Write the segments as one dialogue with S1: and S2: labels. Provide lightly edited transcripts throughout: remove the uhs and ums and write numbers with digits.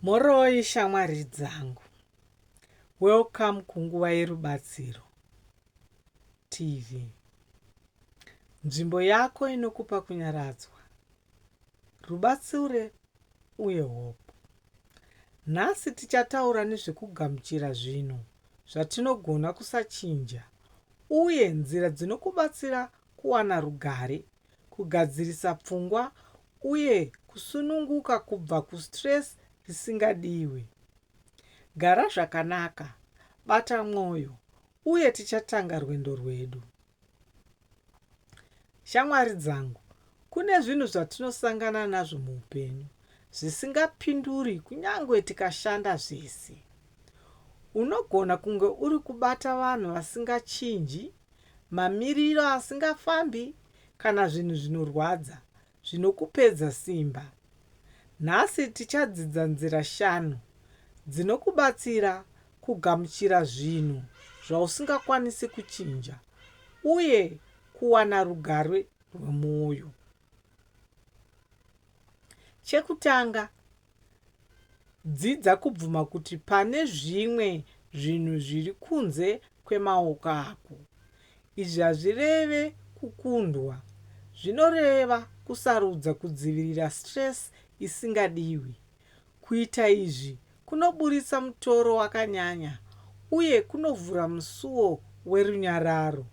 S1: Moroi shamwari dzangu. Welcome kunguva yerubatsiro TV. Nzvimbo yako inokupa kunyaradzwa, rubatsiro uye hope. Nhasi tichataura nezvekugamuchira zvinhu zvatinogona kusachinja uye nzira dzinokubatsira kuwana rugare, kugadzirisa pfungwa uye kusununguka kubva kustress risingadiwe. Gara zvakanaka, bata mwoyo uye tichatanga rwendo rwedu. Shamwari dzangu, kune zvinhu zvatinosangana nazvo muupenyu zvisingapinduri kunyange tikashanda zvese. Unogona kunge uri kubata vanhu vasingachinji, mamiriro asingafambi, kana zvinhu zvinorwadza, zvinokupedza simba. Nhasi tichadzidza nzira 5 dzinokubatsira kugamuchira zvinhu zvausingakwanisi kuchinja uye kuwana rugare rwemwoyo. Chekutanga, dzidza kubvuma kuti pane zvimwe zvinhu zviri kunze kwemaoko ako. Izvi hazvireve kukundwa, zvinoreva kusarudza kudzivirira stress isingadiwi. Kuita izvi kunoburitsa mutoro wakanyanya uye kunovhura musuwo werunyararo.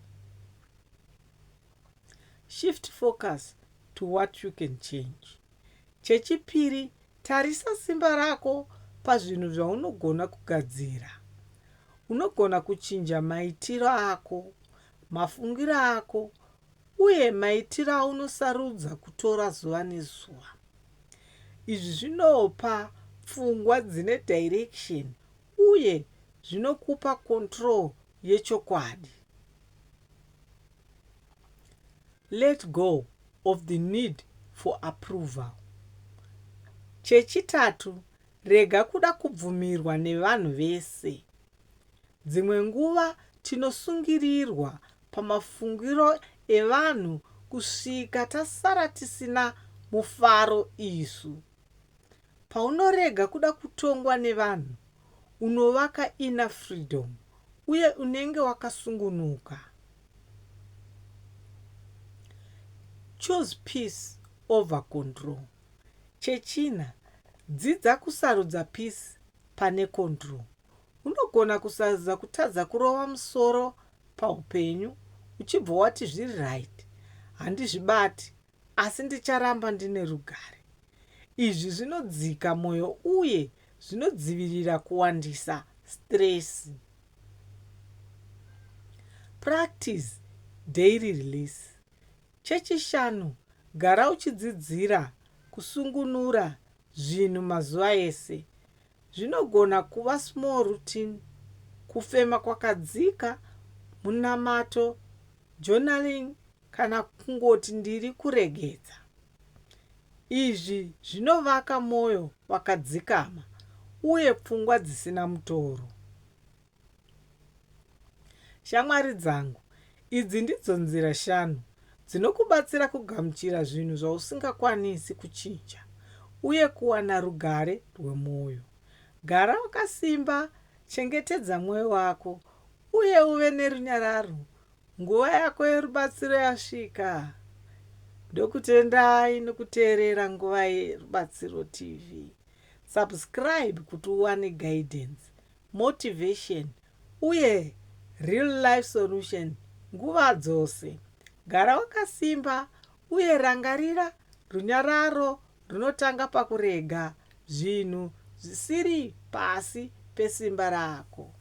S1: Shift focus to what you can change. Chechipiri, tarisa simba rako pazvinhu zvaunogona kugadzira. Unogona kuchinja maitiro ako, mafungiro ako uye maitiro aunosarudza kutora zuva nezuva. Izvi zvinopa pfungwa dzine direction uye zvinokupa control yechokwadi. Let go of the need for approval. Chechitatu, rega kuda kubvumirwa nevanhu vese. Dzimwe nguva tinosungirirwa pamafungiro evanhu kusvika tasara tisina mufaro isu. Paunorega kuda kutongwa nevanhu, unovaka inner freedom uye unenge wakasungunuka. Choose peace over control. Chechina, dzidza kusarudza peace pane control. Unogona kusarudza kutadza kurova musoro paupenyu, uchibva wati zviri right, handizvibati, asi ndicharamba ndine rugare. Izvi zvinodzika mwoyo uye zvinodzivirira kuwandisa stress. Practice daily release. Chechishanu, gara uchidzidzira kusungunura zvinhu mazuva ese. Zvinogona kuva small routine, kufema kwakadzika, munamato, journaling, kana kungoti ndiri kuregedza. Izvi zvinovaka mwoyo wakadzikama uye pfungwa dzisina mutoro. Shamwari dzangu, idzi ndidzo nzira 5 dzinokubatsira kugamuchira zvinhu zvausingakwanisi kuchinja uye kuwana rugare rwemwoyo. Gara wakasimba, chengetedza mwoyo wako uye uve nerunyararo. Nguva yako yerubatsiro yasvika. Ndokutendai nokuteerera nguva yerubatsiro TV. Subscribe kuti uwane guidance, motivation uye real life solution nguva dzose. Gara wakasimba uye rangarira runyararo runotanga pakurega zvinhu zvisiri pasi pesimba rako.